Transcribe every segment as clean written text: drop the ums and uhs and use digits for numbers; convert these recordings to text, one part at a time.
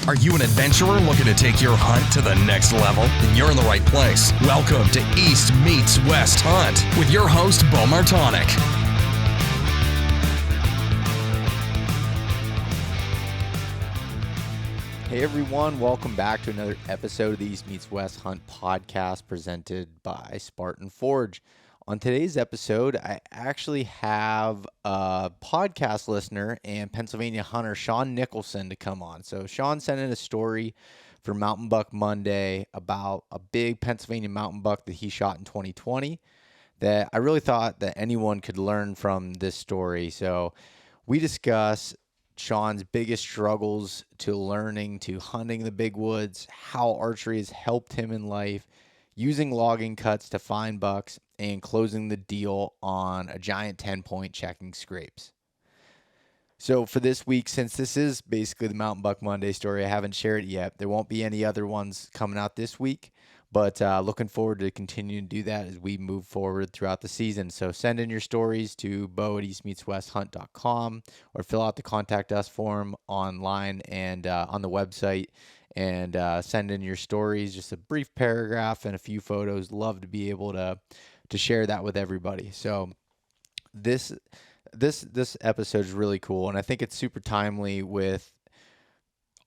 Are you an adventurer looking to take your hunt to the next level? Then you're in the right place. Welcome to East Meets West Hunt with your host, Beau Martonik. Hey everyone, welcome back to another episode of the East Meets West Hunt podcast presented by Spartan Forge. On today's episode, I actually have a podcast listener and Pennsylvania hunter, Shawn Nicholson, to come on. So Shawn sent in a story for Mountain Buck Monday about a big Pennsylvania mountain buck that he shot in 2020 that I really thought that anyone could learn from this story. So we discuss Shawn's biggest struggles to learning to hunting the big woods, how archery has helped him in life, using logging cuts to find bucks, and closing the deal on a giant 10-point checking scrapes. So for this week, since this is basically the Mountain Buck Monday story, I haven't shared it yet. There won't be any other ones coming out this week, but looking forward to continuing to do that as we move forward throughout the season. So send in your stories to beau@eastmeetswesthunt.com or fill out the contact us form online and on the website and send in your stories, just a brief paragraph and a few photos. Love to be able to share that with everybody. So this episode is really cool, and I think it's super timely with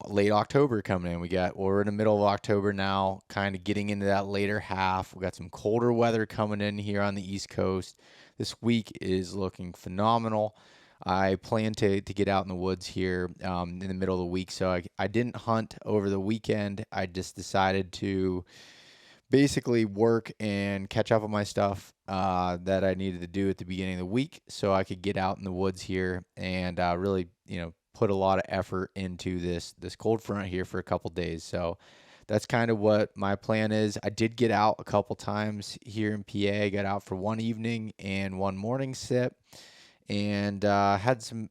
late October coming in. We're in the middle of October now, kind of getting into that later half. We got some colder weather coming in here on the East Coast. This week is looking phenomenal. I plan to get out in the woods here in the middle of the week, so I didn't hunt over the weekend. I just decided to basically work and catch up on my stuff that I needed to do at the beginning of the week so I could get out in the woods here and really, put a lot of effort into this cold front here for a couple days. So that's kind of what my plan is. I did get out a couple times here in PA. I got out for one evening and one morning sit and had some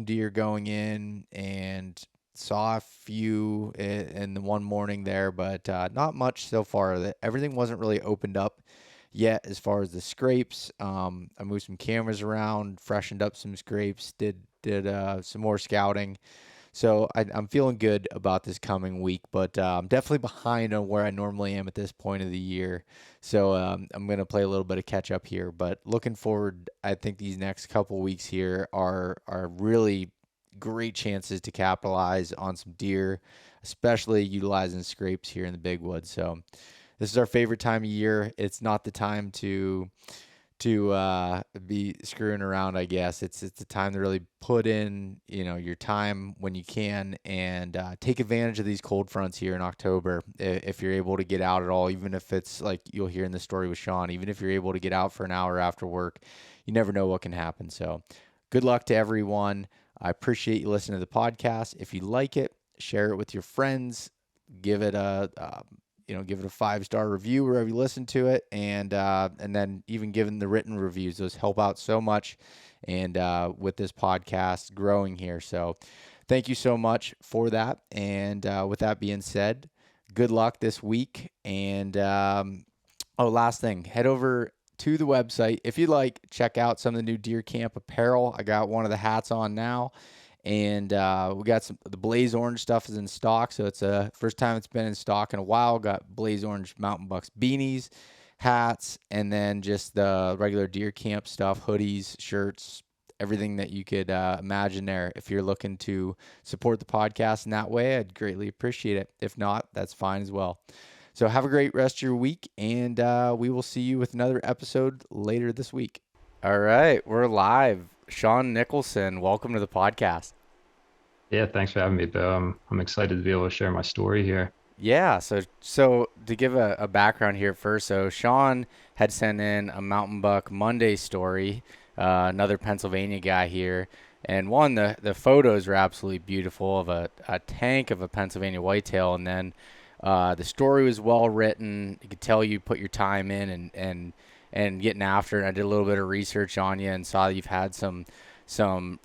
deer going in and saw a few in the one morning there, but not much so far. Everything wasn't really opened up yet as far as the scrapes. I moved some cameras around, freshened up some scrapes, did some more scouting. So I'm feeling good about this coming week, but I'm definitely behind on where I normally am at this point of the year. So I'm going to play a little bit of catch up here, but looking forward, I think these next couple weeks here are really great chances to capitalize on some deer, especially utilizing scrapes here in the big woods. So this is our favorite time of year. It's not the time to be screwing around, I guess. It's the time to really put in, your time when you can and take advantage of these cold fronts here in October. If you're able to get out at all, even if it's like you'll hear in the story with Shawn, even if you're able to get out for an hour after work, you never know what can happen. So good luck to everyone. I appreciate you listening to the podcast. If you like it, share it with your friends. Give it a 5-star review wherever you listen to it, and then even giving the written reviews. Those help out so much, and with this podcast growing here. So thank you so much for that. And with that being said, good luck this week. And last thing, head over to the website. If you'd like, check out some of the new deer camp apparel. I got one of the hats on now, and we got the Blaze Orange stuff is in stock. So it's the first time it's been in stock in a while. Got Blaze Orange Mountain Bucks beanies, hats, and then just the regular deer camp stuff, hoodies, shirts, everything that you could imagine there. If you're looking to support the podcast in that way, I'd greatly appreciate it. If not, that's fine as well. So have a great rest of your week, and we will see you with another episode later this week. All right, we're live. Shawn Nicholson, welcome to the podcast. Yeah, thanks for having me, Bill. I'm excited to be able to share my story here. Yeah, so to give a background here first, so Shawn had sent in a Mountain Buck Monday story, another Pennsylvania guy here, and the photos are absolutely beautiful of a tank of a Pennsylvania whitetail, and then the story was well written. You could tell you put your time in and getting after it. I did a little bit of research on you and saw that you've had some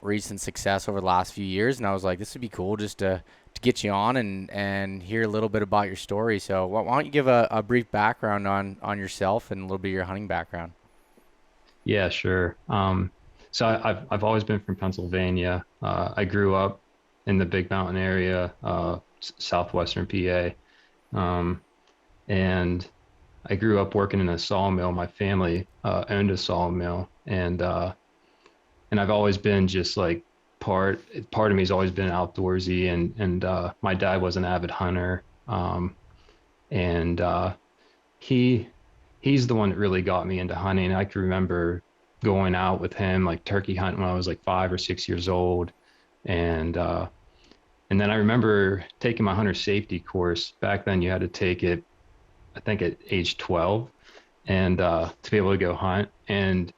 recent success over the last few years, and I was like, this would be cool just to get you on and hear a little bit about your story. So why don't you give a brief background on yourself and a little bit of your hunting background? Yeah, sure. So I've always been from Pennsylvania. I grew up in the Big Mountain area, southwestern PA. Um, and I grew up working in a sawmill. My family owned a sawmill, and I've always been just like part of me has always been outdoorsy, and my dad was an avid hunter, and he he's the one that really got me into hunting. I can remember going out with him like turkey hunting when I was like 5 or 6 years old, and uh, and then I remember taking my hunter safety course. Back then, you had to take it, I think, at age 12, and to be able to go hunt. And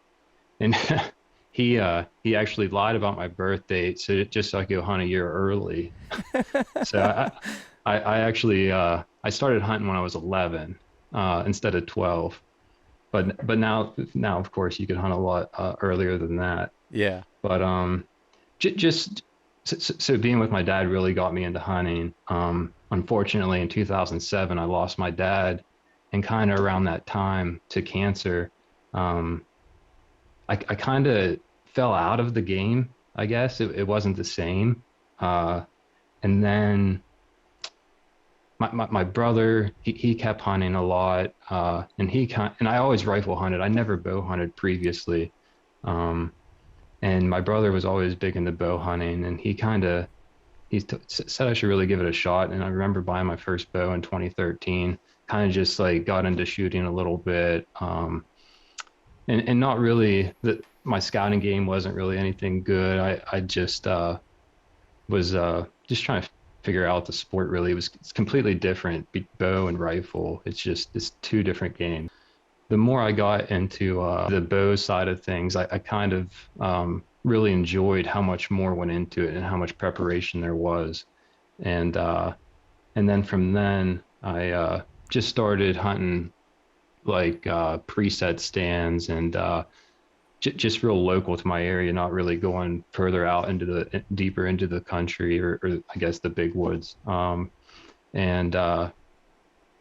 he actually lied about my birth date, so just so I could go hunt a year early. So I actually I started hunting when I was 11 instead of 12. But now of course you can hunt a lot earlier than that. Yeah. But just so being with my dad really got me into hunting. Unfortunately, in 2007, I lost my dad, and kind of around that time to cancer. Um, I kind of fell out of the game. I guess it wasn't the same. Uh, and then my brother, he kept hunting a lot, and I always rifle hunted. I never bow hunted previously. Um, and my brother was always big into bow hunting, and he said I should really give it a shot. And I remember buying my first bow in 2013. Kind of just like got into shooting a little bit, and not really that my scouting game wasn't really anything good. I just was just trying to figure out the sport. Really, it's completely different. Bow and rifle, it's two different games. The more I got into the bow side of things, I kind of really enjoyed how much more went into it and how much preparation there was. And and then from then, I just started hunting like preset stands and just real local to my area, not really going further out into the deeper into the country or I guess the big woods. And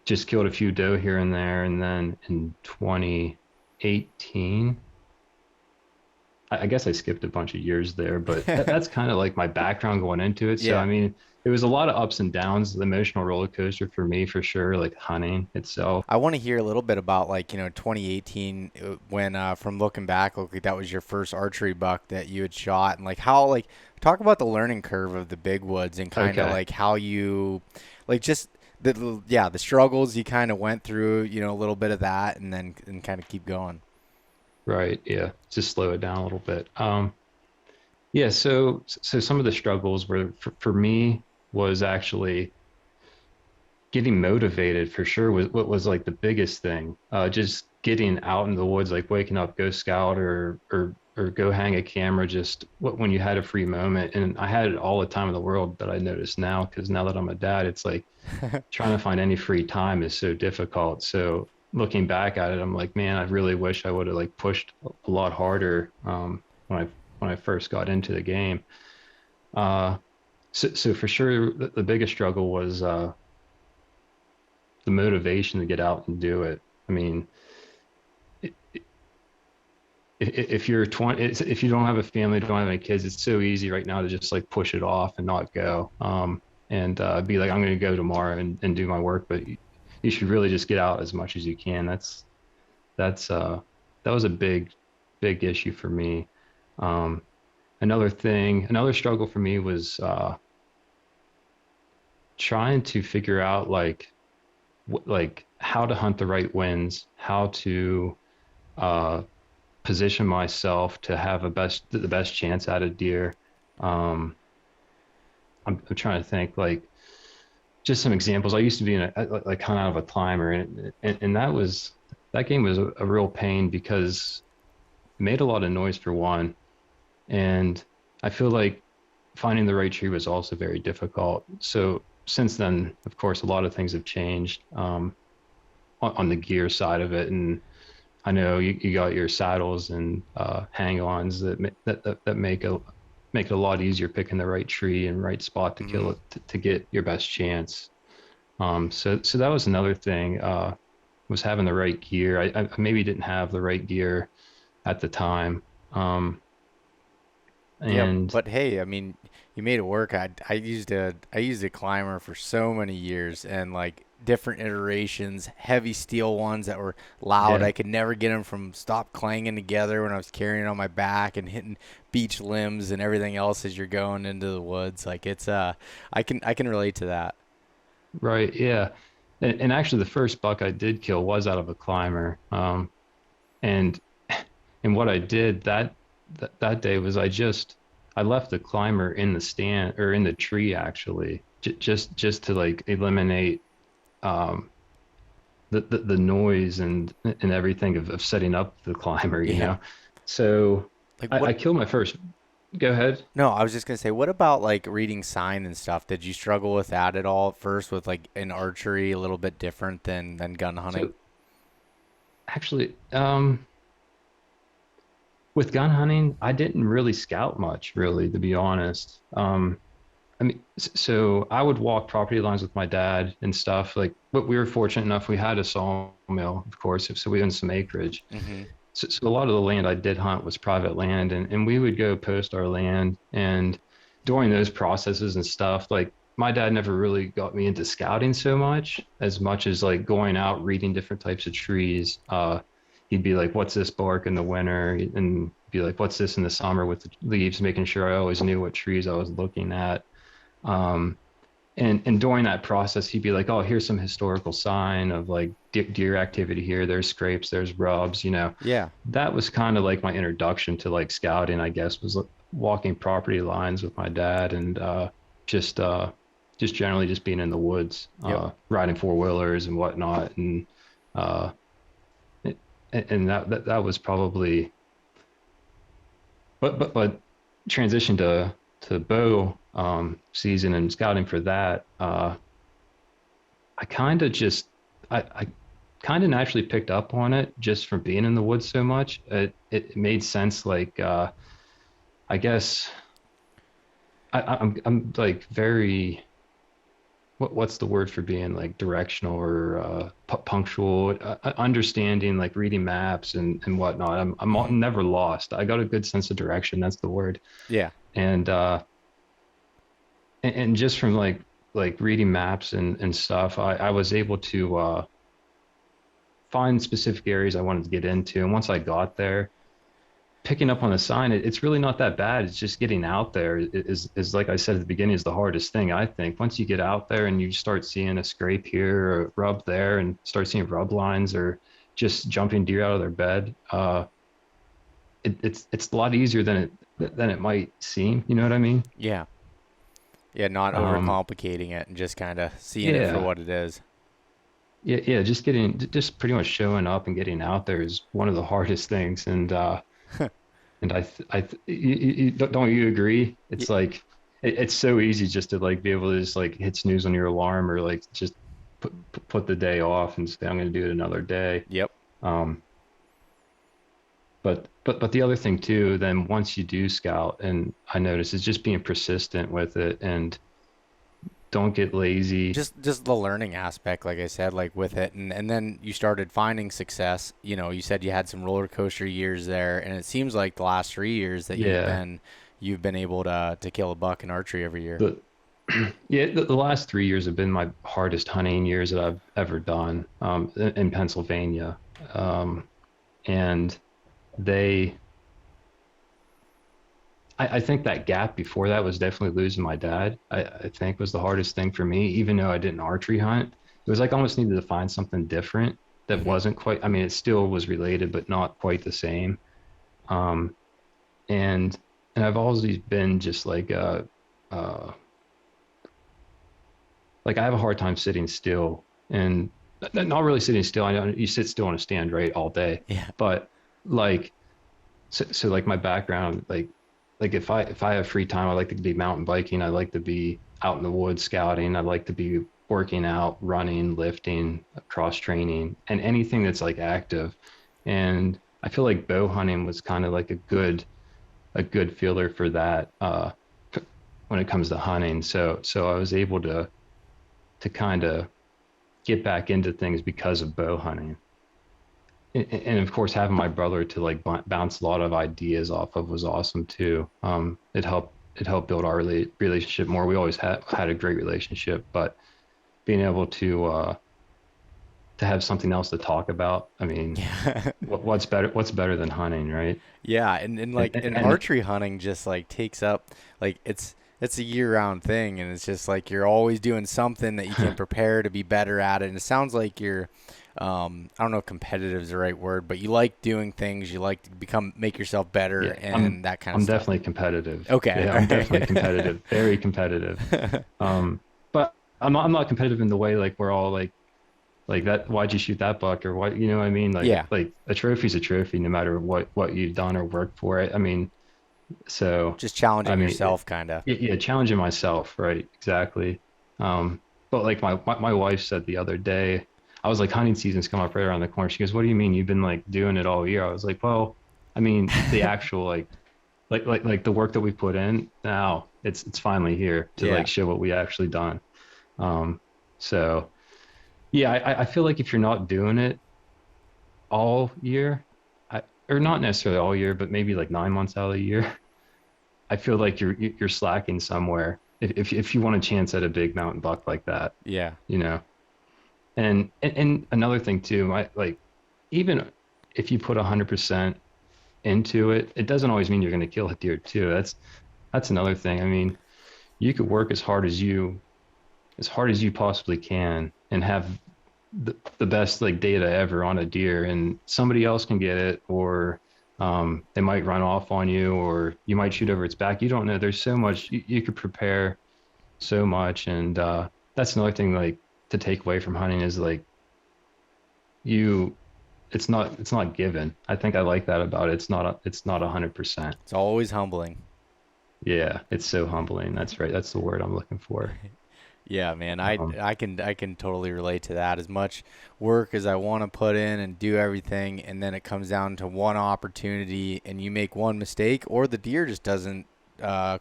just killed a few doe here and there. And then in 2018, I guess I skipped a bunch of years there, but that's kind of like my background going into it. So, Yeah. I mean, it was a lot of ups and downs, the emotional roller coaster for me, for sure, like hunting itself. I want to hear a little bit about 2018 when from looking back, looked like that was your first archery buck that you had shot, and like how like talk about the learning curve of the big woods and kind of Okay. like how you just the struggles you kind of went through, a little bit of that, and then and kind of keep going. Right. Yeah. Just slow it down a little bit. Yeah. So some of the struggles were for me was actually getting motivated for sure was what was like the biggest thing. Just getting out in the woods, like waking up, go scout or go hang a camera, just when you had a free moment. And I had it all the time in the world, that I notice now, because now that I'm a dad, it's like trying to find any free time is so difficult. So looking back at it, I'm like, man, I really wish I would have like pushed a lot harder when I first got into the game. Uh, so for sure, the biggest struggle was the motivation to get out and do it. I mean, if you're 20, if you don't have a family, don't have any kids, it's so easy right now to just like push it off and not go. And be like, I'm going to go tomorrow and do my work, but you should really just get out as much as you can. That's that was a big issue for me. Um, another struggle for me was trying to figure out like how to hunt the right winds, how to uh, position myself to have the best chance at a deer. Um, I'm trying to think like just some examples. I used to be like kind of a climber, and that game was a real pain because it made a lot of noise for one, and I feel like finding the right tree was also very difficult. So since then, of course, a lot of things have changed on the gear side of it, and I know you got your saddles and hang-ons that make it a lot easier picking the right tree and right spot to kill it to get your best chance. So that was another thing, was having the right gear. I maybe didn't have the right gear at the time. Yeah, And but hey, I mean, you made it work. I used a climber for so many years, and like different iterations, heavy steel ones that were loud. yeah, I could never get them from stop clanging together when I was carrying it on my back and hitting beach limbs and everything else as you're going into the woods. Like I can relate to that. right, yeah. And actually, the first buck I did kill was out of a climber. And and what I did that day was I left the climber in the stand or in the tree actually, just to like eliminate um the noise and everything of setting up the climber, you Yeah. know. So Like I what? killed my first. Go ahead. No, I was just gonna say, what about like reading sign and stuff? Did you struggle with that at all at first with like an archery a little bit different than gun hunting? So actually, with gun hunting, I didn't really scout much, really, to be honest. I mean, so I would walk property lines with my dad and stuff. Like, but we were fortunate enough we had a sawmill, of course, so we owned some acreage. Mm-hmm. So a lot of the land I did hunt was private land, and we would go post our land. And during those processes and stuff, like my dad never really got me into scouting so much as like going out reading different types of trees. He'd be like, "What's this bark in the winter?" And be like, "What's this in the summer with the leaves?" Making sure I always knew what trees I was looking at. Um, and during that process, he'd be like, "Oh, here's some historical sign of like deer activity here. There's scrapes, there's rubs, you know." Yeah. That was kind of like my introduction to like scouting, I guess, was walking property lines with my dad and just uh, just generally just being in the woods, Yep. riding four wheelers and whatnot, uh, it- and that was probably, but transition to bow season and scouting for that. I kind of just I kind of naturally picked up on it just from being in the woods so much. It made sense. Like I guess I'm like very what's the word for being like directional or punctual, understanding like reading maps and whatnot. Mm-hmm. Never lost. I got a good sense of direction. That's the word. Yeah. And and just from like reading maps and stuff, I was able to find specific areas I wanted to get into. And once I got there, picking up on the sign, it's really not that bad. It's just getting out there is like I said at the beginning, is the hardest thing, I think. Once you get out there and you start seeing a scrape here or a rub there and start seeing rub lines or just jumping deer out of their bed, it's a lot easier than it might seem. You know what I mean? Yeah. Yeah. Not Um, overcomplicating it and just kind of seeing it for yeah. what it is. Yeah, just pretty much showing up and getting out there is one of the hardest things. And don't you agree? Y- It's like it's so easy just to like be able to just like hit snooze on your alarm or like just put the day off and say I'm going to do it another day. Yep. Um, but the other thing too, then once you do scout, and I notice is just being persistent with it and don't get lazy. Just the learning aspect, like I said, like with it, and then you started finding success. You know, you said you had some roller coaster years there, and it seems like the last 3 years that Yeah, you've been able to kill a buck in archery every year. the yeah, the last 3 years have been my hardest hunting years that I've ever done in Pennsylvania. And they, I think that gap before that was definitely losing my dad. I think was the hardest thing for me, even though I didn't archery hunt. It was like I almost needed to find something different that Hmm. wasn't quite, I mean, it still was related, but not quite the same. Um, and, and I've always been just uh, like I have a hard time sitting still and not really sitting still. I know you sit still on a stand, right, all day, Yeah. but like, so like my background, like if I have free time, I like to be mountain biking. I like to be out in the woods scouting. I like to be working out, running, lifting, cross training, and anything that's like active. And I feel like bow hunting was kind of like a good feeler for that when it comes to hunting. So I was able to kind of get back into things because of bow hunting. and of course having my brother to like bounce a lot of ideas off of was awesome too. It helped build our relationship more. We always had a great relationship, but being able to have something else to talk about. I mean, Yeah. what's better than hunting, right? Yeah, and And, like and and archery hunting just like takes up like it's a year-round thing, and it's just like you're always doing something that you can prepare to be better at it. And it sounds like you're I don't know if competitive is the right word, but you like doing things, you like to make yourself better yeah, and that kind of I'm stuff. definitely competitive. Okay, Yeah, all I'm definitely right. competitive, very competitive. But I'm not competitive in the way like we're all like that. Why'd you shoot that buck or what? You know what I mean? Yeah, Like a trophy's a trophy, no matter what you've done or worked for it. I mean, so just I challenging mean, yourself kind of. yeah, challenging myself, right? Exactly. But like my wife said the other day, I was like, hunting season's come up right around the corner. She goes, "What do you mean you've been like doing it all year?" I was like, "Well, I mean the actual like the work that we put in now, it's finally here to Yeah. like show what we actually done." Um, so yeah, I feel like if you're not doing it all year, or not necessarily all year, but maybe like 9 months out of the year, I feel like you're slacking somewhere if you want a chance at a big mountain buck like that, Yeah. you know. And another thing too, I like even if you put 100% into it, it doesn't always mean you're going to kill a deer too. That's another thing. I mean, you could work as hard as you possibly can and have the best like data ever on a deer, and somebody else can get it, or they might run off on you, or you might shoot over its back. You don't know. There's so much you could prepare so much, and that's another thing like to take away from hunting is like you it's not given. I think I like that about it. It's not 100%. It's always humbling. Yeah, it's so humbling. That's right. That's the word I'm looking for. Yeah, man, Um, I can totally relate to that. As much work as I want to put in and do everything, and then it comes down to one opportunity, and you make one mistake, or the deer just doesn't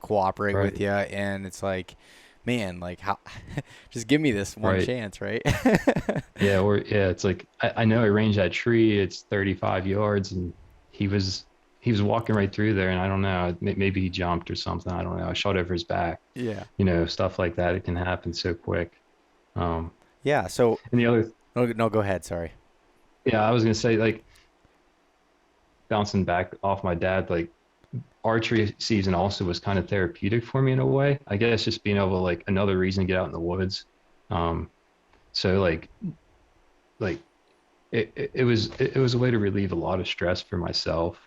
cooperate with right, you, and it's like, man, like how, just give me this one right. chance, right? Yeah, it's like I know I ranged that tree. It's 35 yards, and he was he was walking right through there, and I don't know, maybe he jumped or something. I don't know. I shot over his back. Yeah. Stuff like that. It can happen so quick. Um, Yeah. So and the other, no, no, go ahead. Sorry. yeah, I was gonna say like bouncing back off my dad, like archery season also was kind of therapeutic for me in a way. I guess just being able to like another reason to get out in the woods. Um, so like it was a way to relieve a lot of stress for myself.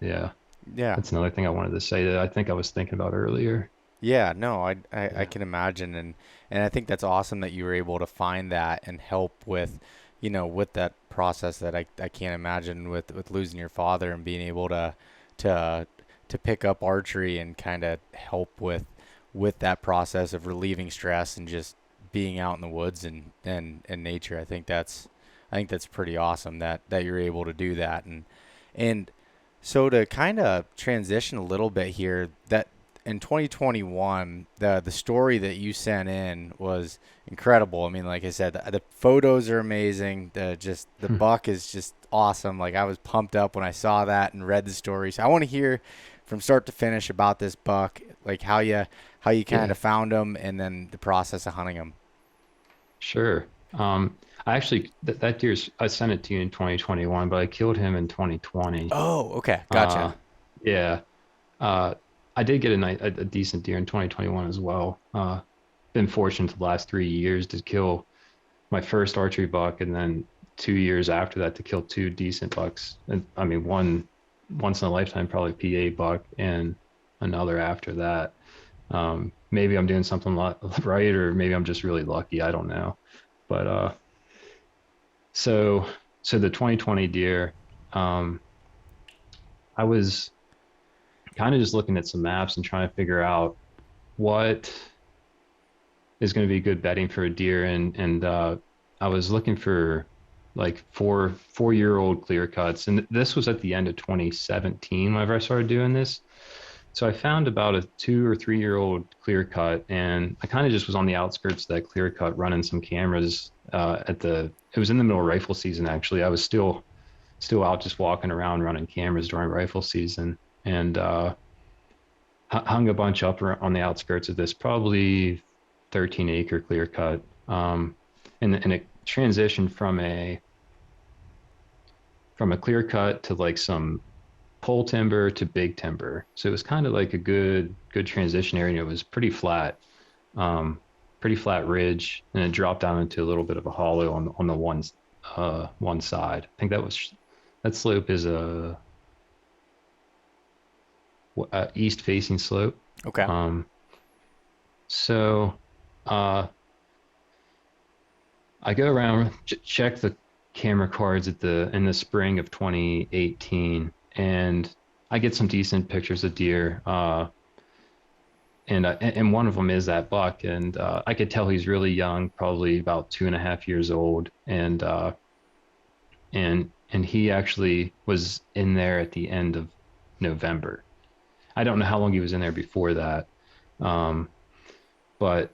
Yeah, Yeah. that's another thing I wanted to say that I think I was thinking about earlier. Yeah, no, I Yeah, can imagine, and I think that's awesome that you were able to find that and help with, with that process that I can't imagine with losing your father and being able to to pick up archery and kind of help with that process of relieving stress and just being out in the woods and nature. I think that's pretty awesome that you're able to do that. And so to kind of transition a little bit here, that in 2021, the story that you sent in was incredible. I mean, like I said, the photos are amazing. The buck is just awesome. Like I was pumped up when I saw that and read the story. So I want to hear from start to finish about this buck, like how you kind yeah, of found him and then the process of hunting him. sure. I actually that deer's I sent it to you in 2021, but I killed him in 2020. Oh, okay, gotcha. Uh, yeah. Uh, I did get a decent deer in 2021 as well. Been fortunate the last 3 years to kill my first archery buck, and then 2 years after that to kill two decent bucks. And I mean, one once in a lifetime, probably PA buck, and another after that. Maybe I'm doing something right, or maybe I'm just really lucky. I don't know. But so so the 2020 deer, um, I was kind of just looking at some maps and trying to figure out what is going to be good bedding for a deer, and I was looking for like four-year-old clear cuts, and this was at the end of 2017 whenever I started doing this. So I found about a 2 or 3 year old clear cut, and I kind of just was on the outskirts of that clear cut running some cameras. It was in the middle of rifle season actually. I was still still out just walking around running cameras during rifle season, and hung a bunch up on the outskirts of this probably 13-acre clear cut. And it transitioned from a clear cut to like some pole timber to big timber. So it was kind of like a good transition area. It was pretty flat ridge, and it dropped down into a little bit of a hollow on the one side. I think that slope is a east facing slope. Okay. So I go around, check the camera cards in the spring of 2018, and I get some decent pictures of deer. And one of them is that buck, and I could tell he's really young, probably about 2.5 years old, and he actually was in there at the end of November. I don't know how long he was in there before that, but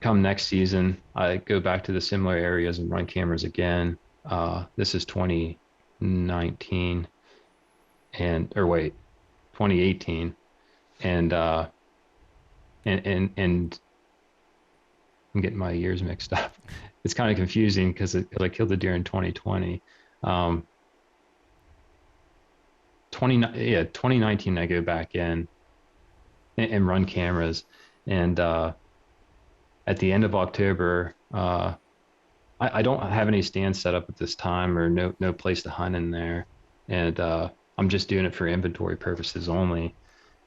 come next season, I go back to the similar areas and run cameras again. This is 2019, 2018, and I'm getting my years mixed up. It's kind of confusing because I killed the deer in 2020. 2019, I go back in and run cameras, and at the end of October, I don't have any stands set up at this time, or no place to hunt in there, and I'm just doing it for inventory purposes only.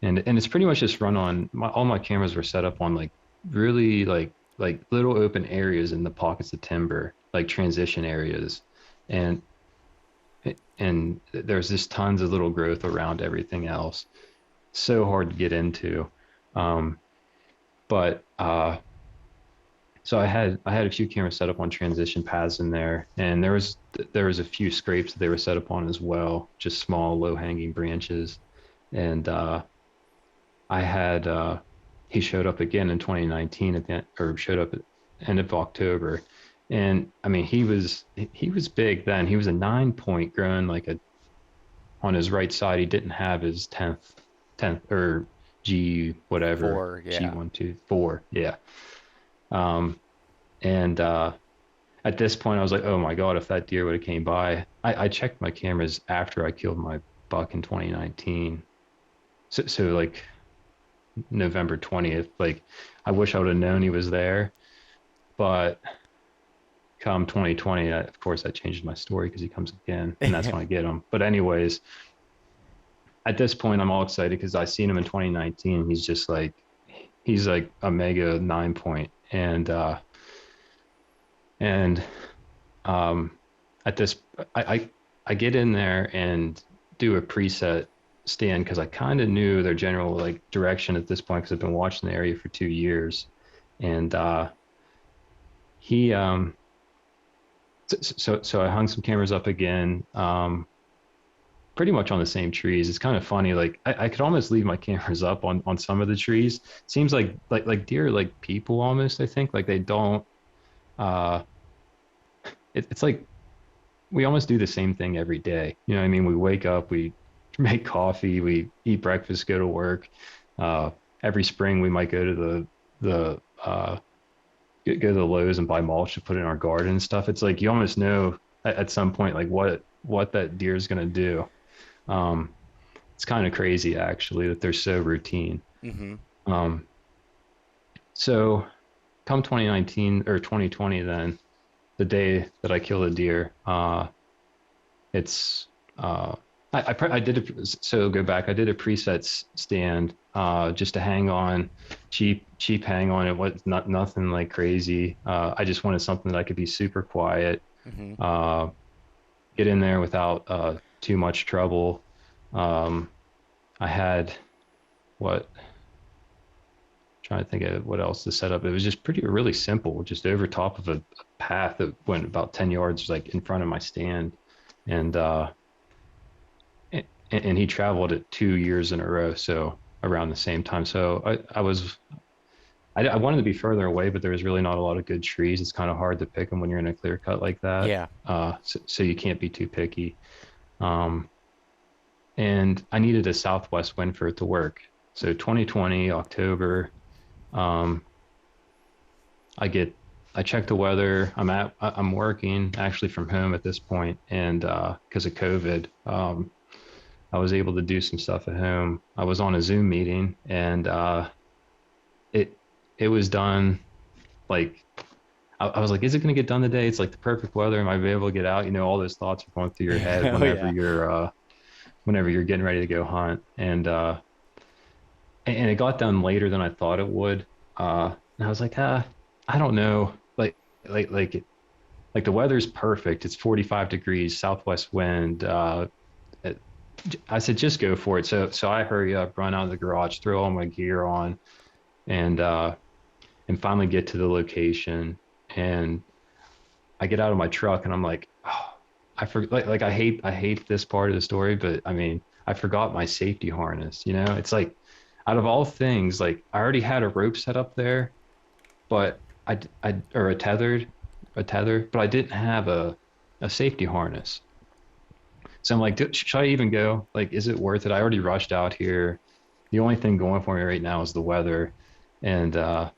And it's pretty much just run on all my cameras were set up on like really like little open areas in the pockets of timber, like transition areas, and there's just tons of little growth around everything else. So hard to get into. But so I had a few cameras set up on transition paths in there, and there was a few scrapes that they were set up on as well, just small low hanging branches. And I had he showed up again in 2019 showed up at end of October, and I mean he was big then. He was a 9-point growing on his right side. He didn't have his 10th or G whatever 4, yeah. G124, yeah. And at this point I was like, oh my God, if that deer would have came by. I checked my cameras after I killed my buck in 2019, so like November 20th. Like, I wish I would have known he was there, but come 2020, of course I changed my story because he comes again, and that's when I get him. But anyways, at this point I'm all excited because I seen him in 2019. He's like a mega 9-point, and at this I get in there and do a preset stand because I kind of knew their general like direction at this point because I've been watching the area for 2 years. And he so I hung some cameras up again, pretty much on the same trees. It's kind of funny, like I could almost leave my cameras up on some of the trees. Seems like deer like people almost. I think like they don't it's like we almost do the same thing every day. You know what I mean? We wake up, we make coffee, we eat breakfast, go to work. Every spring we might go to the Lowe's and buy mulch to put in our garden and stuff. It's like you almost know at some point like what that deer is going to do. It's kind of crazy actually that they're so routine. Mm-hmm. So come 2019 or 2020, then the day that I killed a deer, it's I did a preset stand just to hang on, cheap hang on. It was nothing like crazy. I just wanted something that I could be super quiet, mm-hmm. Get in there without too much trouble. I had trying to think of what else to set up. It was just really simple, just over top of a path that went about 10 yards like in front of my stand, and he traveled it 2 years in a row, so around the same time. So I wanted to be further away, but there was really not a lot of good trees. It's kind of hard to pick them when you're in a clear cut like that. Yeah. So you can't be too picky. Um, and I needed a southwest wind for it to work. So 2020 October, um, I get I check the weather. I'm working actually from home at this point, and because of COVID, I was able to do some stuff at home. I was on a Zoom meeting, and it it was done. Like I was like, is it going to get done today? It's like the perfect weather. Am I able to get out? You know, all those thoughts are going through your head Oh yeah. whenever you're getting ready to go hunt, and it got done later than I thought it would. And I was like, I don't know. Like, like, like the weather's perfect. It's 45 degrees, southwest wind. It- I said, just go for it. So I hurry up, run out of the garage, throw all my gear on, and finally get to the location. And I get out of my truck, and I'm like, oh, I forgot. Like I hate this part of the story, but I mean, I forgot my safety harness. You know, it's like out of all things, like I already had a rope set up there, but or a tether, but I didn't have a safety harness. So I'm like, should I even go? Like, is it worth it? I already rushed out here. The only thing going for me right now is the weather. And I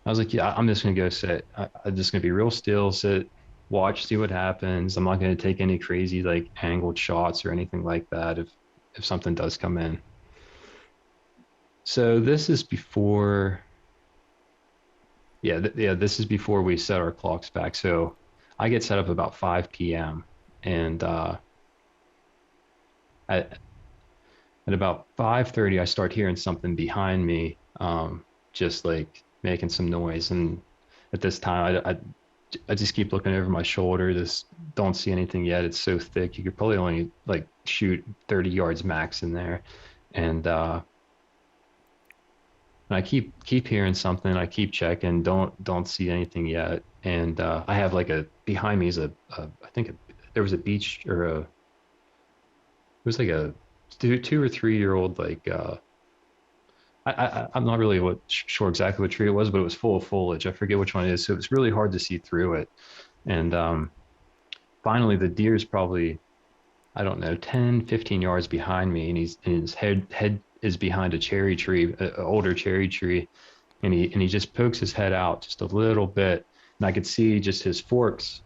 was like, yeah, I'm just gonna go sit. I'm just gonna be real still, sit, watch, see what happens. I'm not gonna take any crazy like angled shots or anything like that if something does come in. So this is before, yeah, this is before we set our clocks back. So I get set up about 5 p.m. and at about 5:30, I start hearing something behind me, just like making some noise. And at this time, I just keep looking over my shoulder. Just don't see anything yet. It's so thick. You could probably only like shoot 30 yards max in there. And and I keep hearing something. I keep checking. Don't see anything yet. And I have like a behind me is I think there was a beach or a it was like a 2 or 3 year old like I'm not really sure exactly what tree it was, but it was full of foliage. I forget which one it is. So it's really hard to see through it. And finally, the deer's probably, I don't know, 10, 15 yards behind me, and his head is behind a cherry tree, an older cherry tree, and he just pokes his head out just a little bit, and I could see just his forks,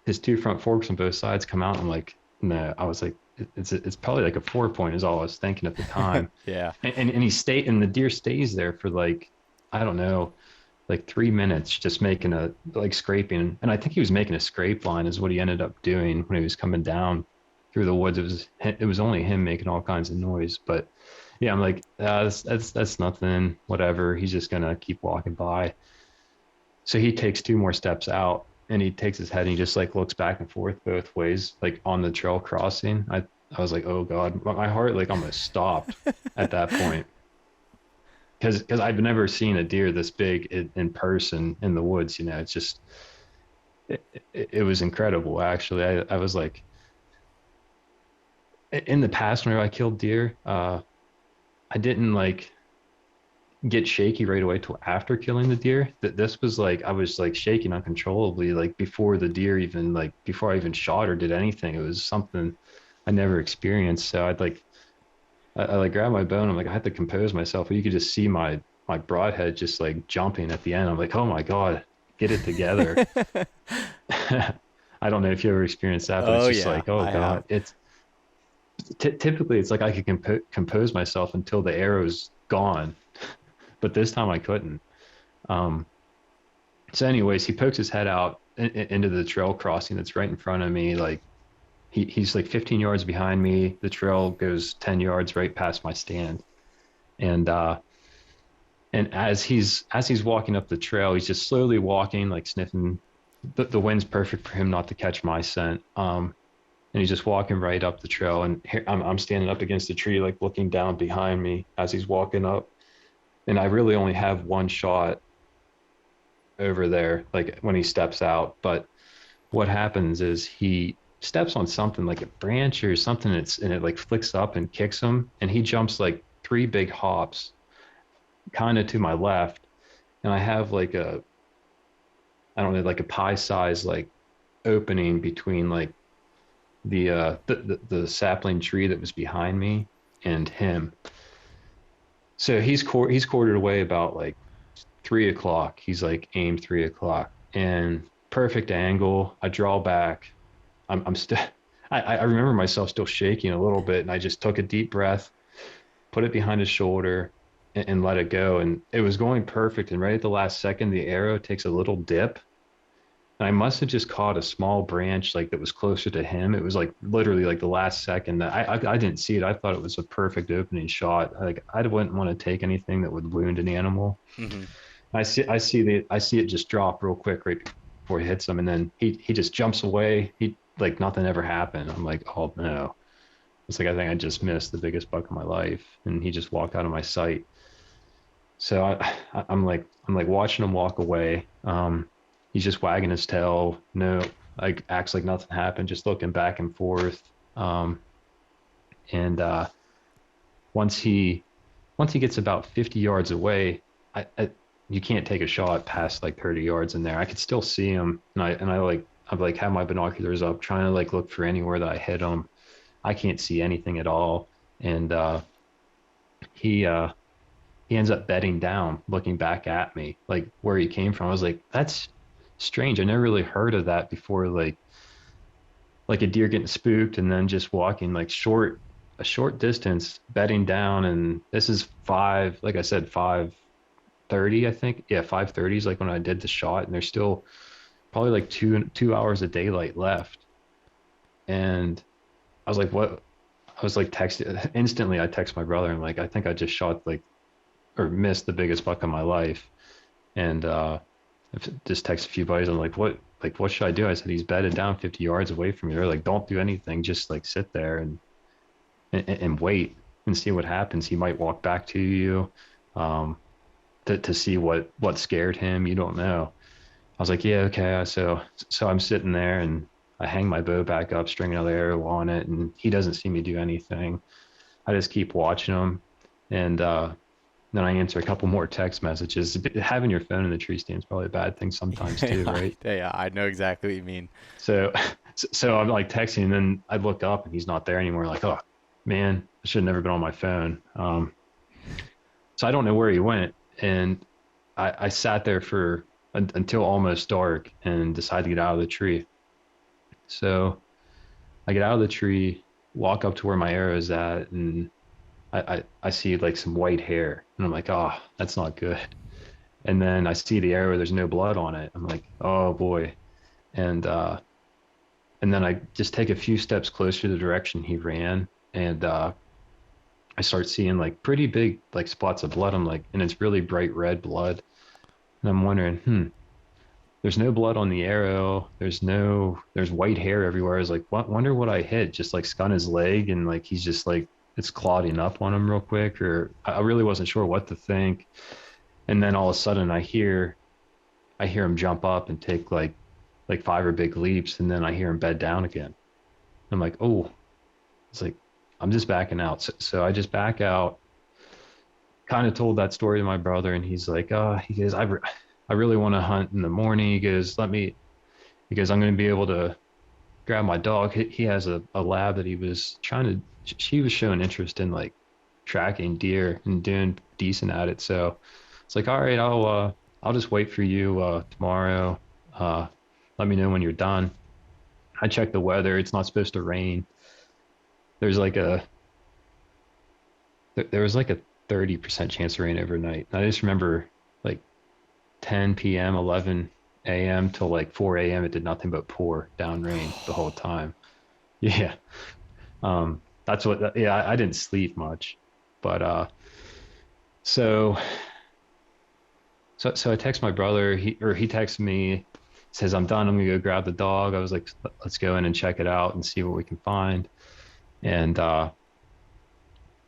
his two front forks on both sides come out. I'm like, no, I was like, it's probably like a 4 point is all I was thinking at the time. Yeah. And the deer stays there for like, I don't know, like 3 minutes, just making a like scraping. And I think he was making a scrape line is what he ended up doing when he was coming down through the woods. It was only him making all kinds of noise. But yeah, I'm like, that's nothing, whatever. He's just gonna keep walking by. So he takes two more steps out, and he takes his head and he just like looks back and forth both ways, like on the trail crossing. I was like, oh God, my heart like almost stopped at that point. Because I've never seen a deer this big in person in the woods. You know, it's just it was incredible. Actually, I was like, in the past whenever I killed deer, I didn't like get shaky right away till after killing the deer. That this was like I was like shaking uncontrollably like before the deer even like before I even shot or did anything. It was something I never experienced. So I like grabbed my bone. I'm like, I had to compose myself. You could just see my broadhead just like jumping at the end. I'm like, oh my God, get it together. I don't know if you ever experienced that, but it's Oh just yeah, like, oh I have. God, it's typically it's like I could compose myself until the arrow's gone, but this time I couldn't. Um, so, anyways, he pokes his head out into the trail crossing that's right in front of me. Like he's like 15 yards behind me. The trail goes 10 yards right past my stand, and as he's walking up the trail, he's just slowly walking, like sniffing. The wind's perfect for him not to catch my scent. And he's just walking right up the trail, and here, I'm standing up against the tree, like looking down behind me as he's walking up, and I really only have one shot over there, like when he steps out. But what happens is he steps on something like a branch or something, and it like flicks up and kicks him, and he jumps like three big hops, kind of to my left, and I have like I don't know, like a pie size like opening between like the sapling tree that was behind me and him. So he's quartered away about like 3 o'clock. He's like aimed 3 o'clock and perfect angle. I draw back. I'm still. I remember myself still shaking a little bit, and I just took a deep breath, put it behind his shoulder, and let it go. And it was going perfect. And right at the last second, the arrow takes a little dip, and I must have just caught a small branch like that was closer to him. It was like literally like the last second that I didn't see it. I thought it was a perfect opening shot. Like I wouldn't want to take anything that would wound an animal. Mm-hmm. I see it just drop real quick right before he hits him, and then he just jumps away. He like nothing ever happened. I'm like, oh no. It's like I think I just missed the biggest buck of my life, and he just walked out of my sight. So I'm like watching him walk away. He's just wagging his tail, no, like acts like nothing happened, just looking back and forth. And once he gets about 50 yards away, I you can't take a shot past like 30 yards in there. I could still see him, and I've like had my binoculars up, trying to like look for anywhere that I hit him. I can't see anything at all, and he ends up bedding down, looking back at me, like where he came from. I was like, that's strange. I never really heard of that before. Like a deer getting spooked and then just walking like a short distance, bedding down. And this is like I said, 5:30, I think. Yeah, 5:30 is like when I did the shot, and there's still probably like 2 hours of daylight left. And I was like, what? I was like texting instantly. I text my brother and like, I think I just shot like or missed the biggest buck of my life. And just text a few buddies. I'm like, what should I do? I said, he's bedded down 50 yards away from you. They're like, don't do anything. Just like sit there and wait and see what happens. He might walk back to you to see what scared him. You don't know. I was like, yeah, okay. So I'm sitting there and I hang my bow back up, string another arrow on it, and he doesn't see me do anything. I just keep watching him. And then I answer a couple more text messages. Having your phone in the tree stand is probably a bad thing sometimes too, right? Yeah, I know exactly what you mean. So I'm like texting, and then I look up and he's not there anymore. Like, oh man, I should have never been on my phone. So I don't know where he went, and I sat there for until almost dark and decided to get out of the tree. So I get out of the tree, walk up to where my arrow is at, and I see like some white hair, and I'm like, oh, that's not good. And then I see the arrow, there's no blood on it. I'm like, oh boy. And then I just take a few steps closer to the direction he ran, and I start seeing like pretty big like spots of blood. I'm like, and it's really bright red blood. And I'm wondering, there's no blood on the arrow. There's white hair everywhere. I was like, wonder what I hit. Just like scun his leg, and like he's just like, it's clotting up on him real quick, or I really wasn't sure what to think. And then all of a sudden I hear him jump up and take like 5 big leaps, and then I hear him bed down again. I'm like, oh, it's like, I'm just backing out. So I just back out, kind of told that story to my brother, and he's like, he goes, I really want to hunt in the morning. He goes, I'm going to be able to grab my dog. He has a lab that he was showing interest in like tracking deer and doing decent at it. So it's like, all right, I'll just wait for you tomorrow. Let me know when you're done. I checked the weather. It's not supposed to rain. There was like a 30% chance of rain overnight. I just remember like 10 p.m., 11 a.m. till like 4 a.m. It did nothing but pour down rain the whole time. Yeah. I didn't sleep much, but so I text my brother, he texts me, says, I'm done, I'm gonna go grab the dog. I was like, let's go in and check it out and see what we can find. And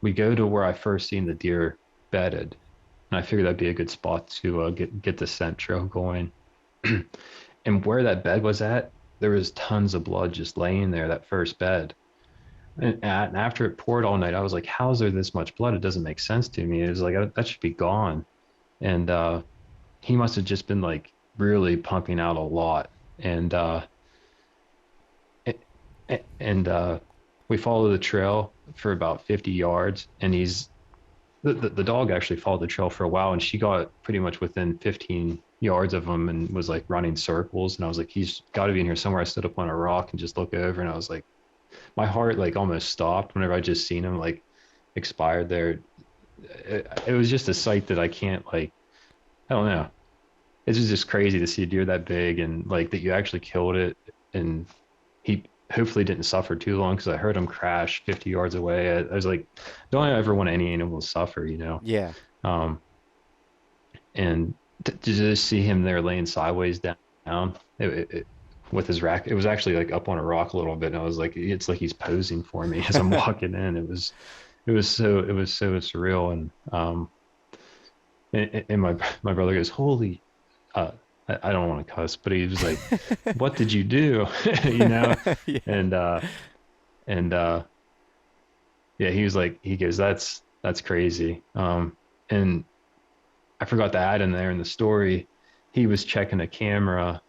we go to where I first seen the deer bedded, and I figured that'd be a good spot to get the scent trail going. And where that bed was at, there was tons of blood just laying there, that first bed. And after it poured all night, I was like, how's there this much blood? It doesn't make sense to me. It was like, that should be gone. And he must have just been like really pumping out a lot. And and we follow the trail for about 50 yards, and the dog actually followed the trail for a while, and she got pretty much within 15 yards of him and was like running circles. And I was like, he's got to be in here somewhere. I stood up on a rock and just looked over, and I was like, my heart like almost stopped whenever I just seen him like expired there. It was just a sight that I can't like, I don't know. It's just crazy to see a deer that big and like that you actually killed it, and he hopefully didn't suffer too long, because I heard him crash 50 yards away. I was like, don't ever want any animal to suffer, you know? Yeah. Um, and to just see him there laying sideways down with his rack, it was actually like up on a rock a little bit. And I was like, it's like he's posing for me as I'm walking in. It was so surreal. And my brother goes, holy, I don't want to cuss, but he was like, what did you do? You know? Yeah. And yeah, he goes, that's crazy. And I forgot to add in there in the story, he was checking a camera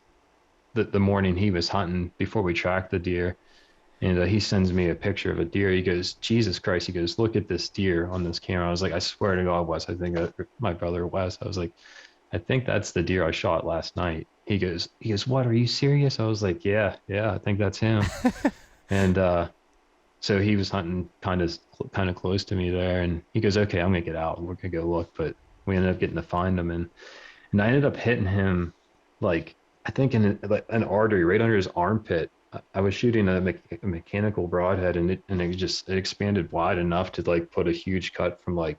the morning he was hunting before we tracked the deer. And he sends me a picture of a deer. He goes, Jesus Christ. He goes, look at this deer on this camera. I was like, I swear to God, Wes, I think my brother Wes, I was like, I think that's the deer I shot last night. He goes, what, are you serious? I was like, yeah, I think that's him. And so he was hunting kind of close to me there. And he goes, okay, I'm going to get out and we're going to go look. But we ended up getting to find him. And I ended up hitting him, like, I think in an artery right under his armpit. I was shooting a mechanical broadhead, and it expanded wide enough to like put a huge cut from like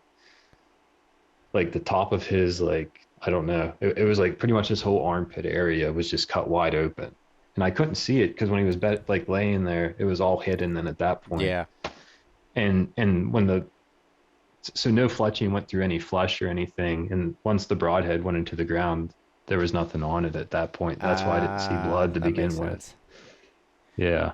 the top of his, like, I don't know. It was like pretty much this whole armpit area was just cut wide open, and I couldn't see it because when he was like laying there, it was all hidden. Then at that point, Yeah. and so no fletching went through any flesh or anything, and once the broadhead went into the ground, there was nothing on it at that point. That's why I didn't see blood to That begin makes with. sense. Yeah.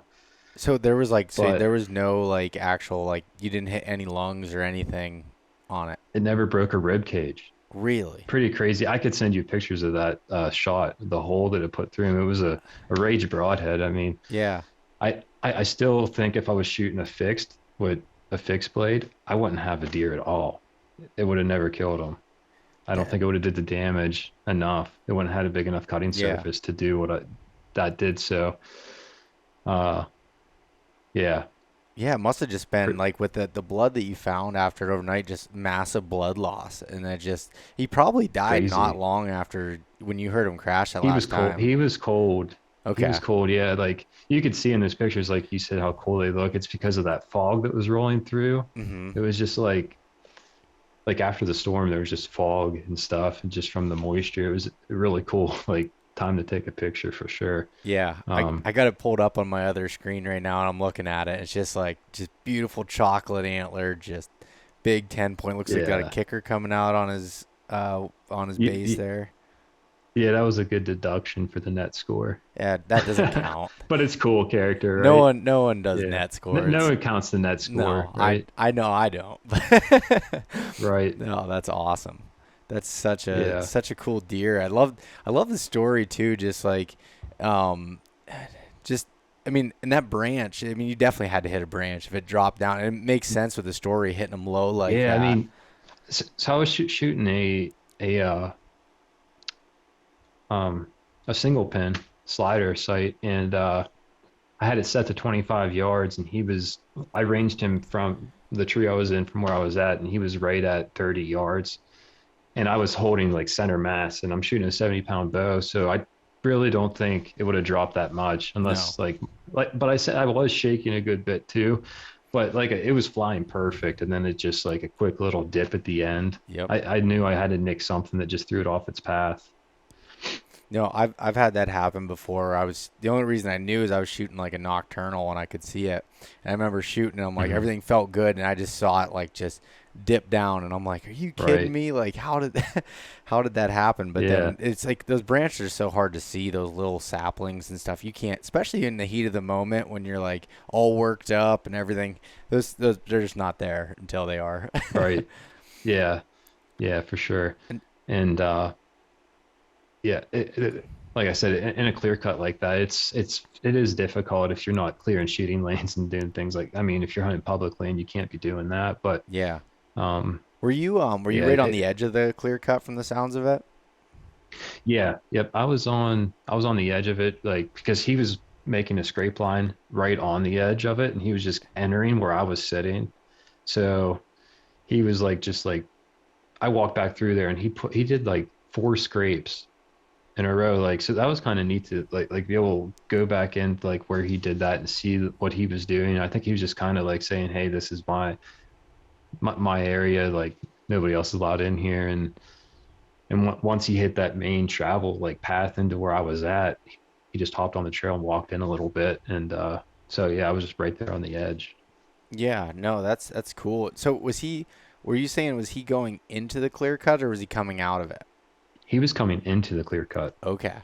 So there was like, so But there was no like actual, like you didn't hit any lungs or anything on it. it never broke a rib cage. Really? Pretty crazy. I could send you pictures of that shot, the hole that it put through him. It was a rage broadhead. I mean, Yeah. I still think if I was shooting with a fixed blade, I wouldn't have a deer at all. It would have never killed him. I don't think it would have did the damage enough. It wouldn't have had a big enough cutting Yeah. surface to do what that did. So, yeah, Yeah, it must have just been like with the blood that you found after it overnight, just massive blood loss. And he probably died crazy. not long after when you heard him crash that He last was cold. time. He was cold. Okay. He was cold. Yeah, like you could see in those pictures, like you said, how cool they look. It's because of that fog that was rolling through. Mm-hmm. It was just like after the storm, there was just fog and stuff, and just from the moisture, it was really cool. Like time to take a picture for sure. Yeah, I got it pulled up on my other screen right now, and I'm looking at it. It's just beautiful chocolate antler, just big 10-point. Looks like got a Yeah. kicker coming out on his base there. Yeah, that was a good deduction for the net score. Yeah, that doesn't count. But it's cool character, right? No one does Yeah. net score. No one counts the net score, No, right? I know I don't. Right. No, that's awesome. That's such Yeah. a cool deer. I love the story too. Just like, just I mean, in that branch. I mean, you definitely had to hit a branch if it dropped down. And it makes sense with the story hitting them low like Yeah, that. I mean, so I was shooting a single pin slider sight, and I had it set to 25 yards, and I ranged him from the tree I was in from where I was at, and he was right at 30 yards. And I was holding like center mass, and I'm shooting a 70-pound bow, so I really don't think it would have dropped that much unless but I said I was shaking a good bit too, but like it was flying perfect, and then it just like a quick little dip at the end. Yep. I knew I had to nick something that just threw it off its path. No, I've had that happen before. The only reason I knew is I was shooting like a nocturnal and I could see it. And I remember shooting, and I'm like, everything felt good, and I just saw it like just dip down, and I'm like, are you kidding Right. me? Like how did that happen? But then it's like those branches are so hard to see, those little saplings and stuff. You can't, especially in the heat of the moment when you're like all worked up and everything. Those they're just not there until they are. Right. Yeah. Yeah, for sure. And yeah, like I said, in a clear cut like that, it is difficult if you're not clearing shooting lanes and doing things like, I mean, if you're hunting public land, you can't be doing that. But Yeah. um, Were you yeah, right on the edge of the clear cut from the sounds of it? yeah, yep. I was on the edge of it, like because he was making a scrape line right on the edge of it, and he was just entering where I was sitting. So he was like, just like I walked back through there, and he did like four scrapes in a row. Like, so that was kind of neat to like be able to go back in like where he did that and see what he was doing. I think he was just kind of like saying, "Hey, this is my area. Like nobody else is allowed in here." And once he hit that main travel like path into where I was at, he just hopped on the trail and walked in a little bit. And so yeah, I was just right there on the edge. Yeah, no, that's cool. So were you saying was he going into the clear cut or was he coming out of it? He was coming into the clear cut. Okay.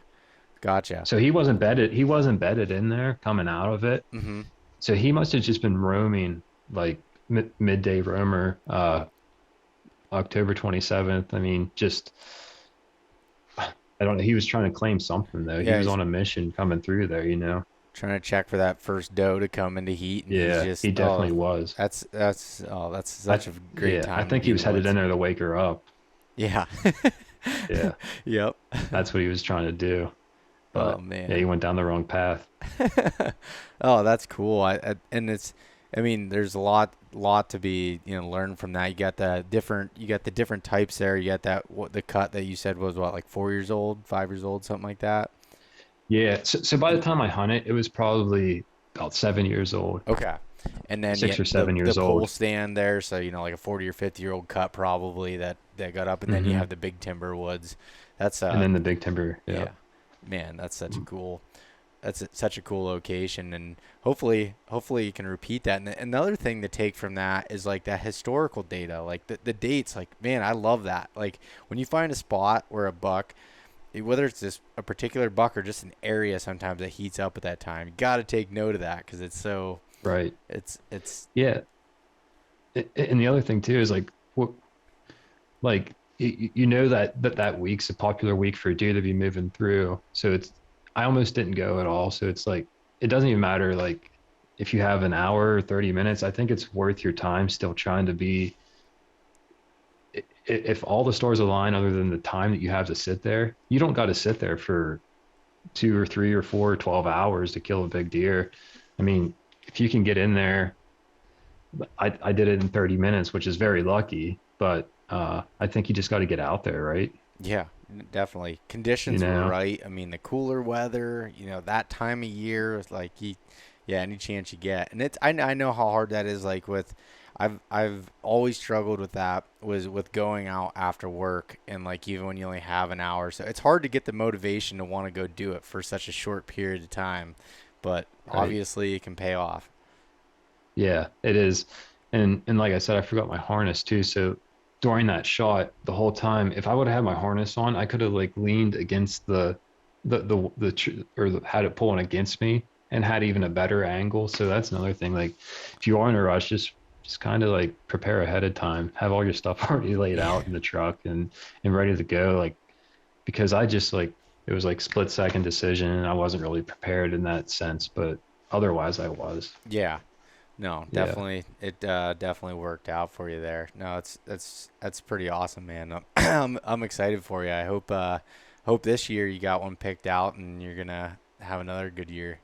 Gotcha. So he wasn't bedded in there coming out of it. Mm-hmm. So he must have just been roaming like midday roamer, October 27th. I mean, just I don't know. He was trying to claim something though. He Yeah, was he's on a mission coming through there, you know. trying to check for that first doe to come into heat and he's Yeah, just he definitely was. that's I such a great yeah, I time to think be he in was the headed woods. in there to wake her up. Yeah. Yeah, Yep. that's what he was trying to do. Oh But yeah, man. he went down the wrong path. Oh, that's cool. And I mean, there's a lot to be, learn from that. You got the different types there. You got that, what the cut that you said was what, like 4 years old, 5 years old, something like that. Yeah, so by the time I hunted, it was probably about 7 years old, Okay. And then six or the seven the years pole old, stand there, so like a 40 or 50-year-old cut probably that got up, and then you hmm have the big timber woods. That's and then the big timber. Yeah, yeah, man, such a cool location, and hopefully you can repeat that. And another thing to take from that is like that historical data, like the dates. Like, man, I love that. Like when you find a spot where a buck, whether it's just a particular buck or just an area, sometimes that heats up at that time. You got to take note of that because right. it's Yeah, and the other thing too is like what, like you know that week's a popular week for a deer to be moving through. So it's I almost didn't go at all. So it's like it doesn't even matter like if you have an hour or 30 minutes. I think it's worth your time still trying to be if all the stars align other than the time that you have to sit there, you don't got to sit there for 2 or 3 or 4 or 12 hours to kill a big deer. I mean, if you can get in there, I did it in 30 minutes, which is very lucky, but I think you just got to get out there, right? yeah, definitely You conditions were know, right. I mean, the cooler weather, that time of year, it's like yeah, any chance you get, and I know how hard that is. Like with, I've always struggled with that was with going out after work and like even when you only have an hour, so it's hard to get the motivation to want to go do it for such a short period of time, but right? obviously it can pay off. Yeah, it is. And like I said, I forgot my harness too. So during that shot, the whole time, if I would have had my harness on, I could have like leaned against or had it pulling against me and had even a better angle. So that's another thing. Like if you are in a rush, just kind of like prepare ahead of time, have all your stuff already laid out in the truck and ready to go. Like because I just like it was like split second decision and I wasn't really prepared in that sense, but otherwise I was. Yeah. No, Yeah. definitely. It definitely worked out for you there. No, that's pretty awesome, man. I'm excited for you. I hope this year you got one picked out and you're gonna have another good year.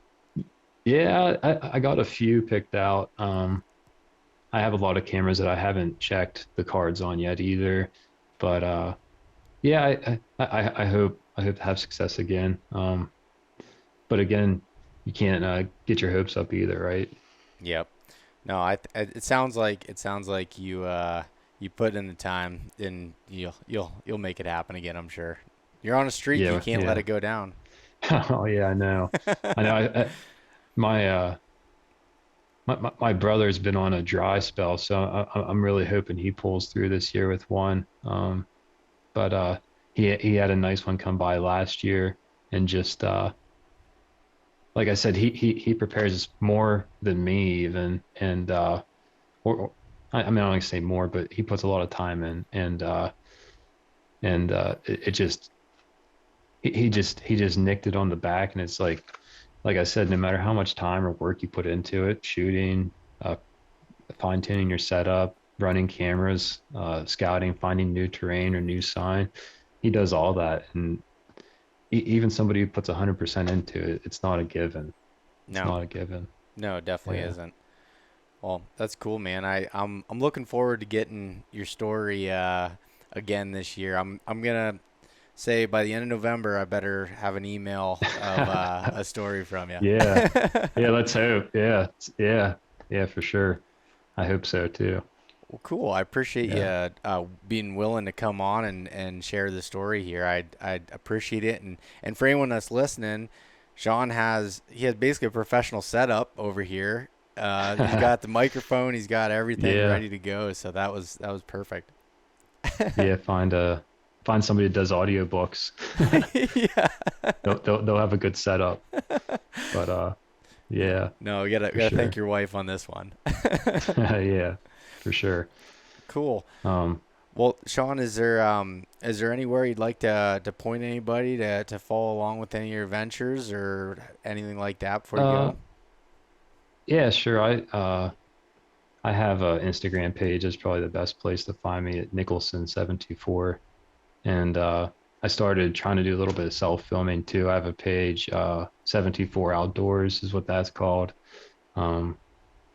Yeah, I got a few picked out. I have a lot of cameras that I haven't checked the cards on yet either. But yeah, I hope to have success again. But again, you can't get your hopes up either, right? Yep. No, it sounds like you put in the time and you'll make it happen again. I'm sure. You're on a streak. You Yeah, can't let yeah. it go down. Oh yeah, I know. I know. My my brother's been on a dry spell, so I'm really hoping he pulls through this year with one. But he had a nice one come by last year, and just like I said, he prepares more than me even, and or I mean I don't like to say more, but he puts a lot of time in, and it just he just nicked it on the back, and it's like I said, no matter how much time or work you put into it, shooting, fine tuning your setup, running cameras, scouting, finding new terrain or new sign, he does all that. And even somebody who puts 100% into it, it's not a given. It's No, not a given. no, it definitely Yeah. isn't. Well, that's cool, man. I'm looking forward to getting your story again this year. I'm gonna say by the end of November, I better have an email of a story from you. Yeah. Yeah. Let's hope. Yeah. Yeah. Yeah, for sure. I hope so too. Well, cool. I appreciate Yeah. you being willing to come on and share the story here. I'd appreciate it. And for anyone that's listening, Shawn he has basically a professional setup over here. He's got the microphone. He's got everything Yeah. ready to go. So that was perfect. Yeah. Find somebody that does audiobooks. Yeah. They'll have a good setup. But yeah. No, you gotta sure. thank your wife on this one. Yeah, for sure. Cool. Um, Well, Shawn, is there anywhere you'd like to point anybody to follow along with any of your ventures or anything like that before you uh, go? yeah, sure. I have a Instagram page. It's probably the best place to find me at Nicholson724. And I started trying to do a little bit of self-filming too. I have a page, 724 Outdoors is what that's called. Um,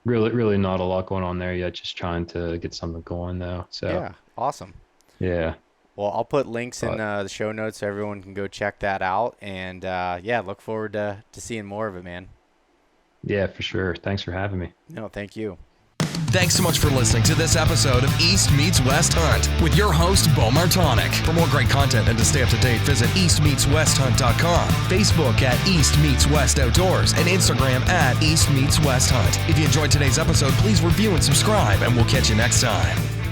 really not a lot going on there yet. Just trying to get something going though. So Yeah, awesome. yeah, Well, I'll put links in but the show notes so everyone can go check that out. And yeah, look forward to seeing more of it, man. yeah, for sure. Thanks for having me. No, thank you. Thanks so much for listening to this episode of East Meets West Hunt with your host, Beau Martonik. For more great content and to stay up to date, visit eastmeetswesthunt.com, Facebook at East Meets West Outdoors, and Instagram at East Meets West Hunt. If you enjoyed today's episode, please review and subscribe, and we'll catch you next time.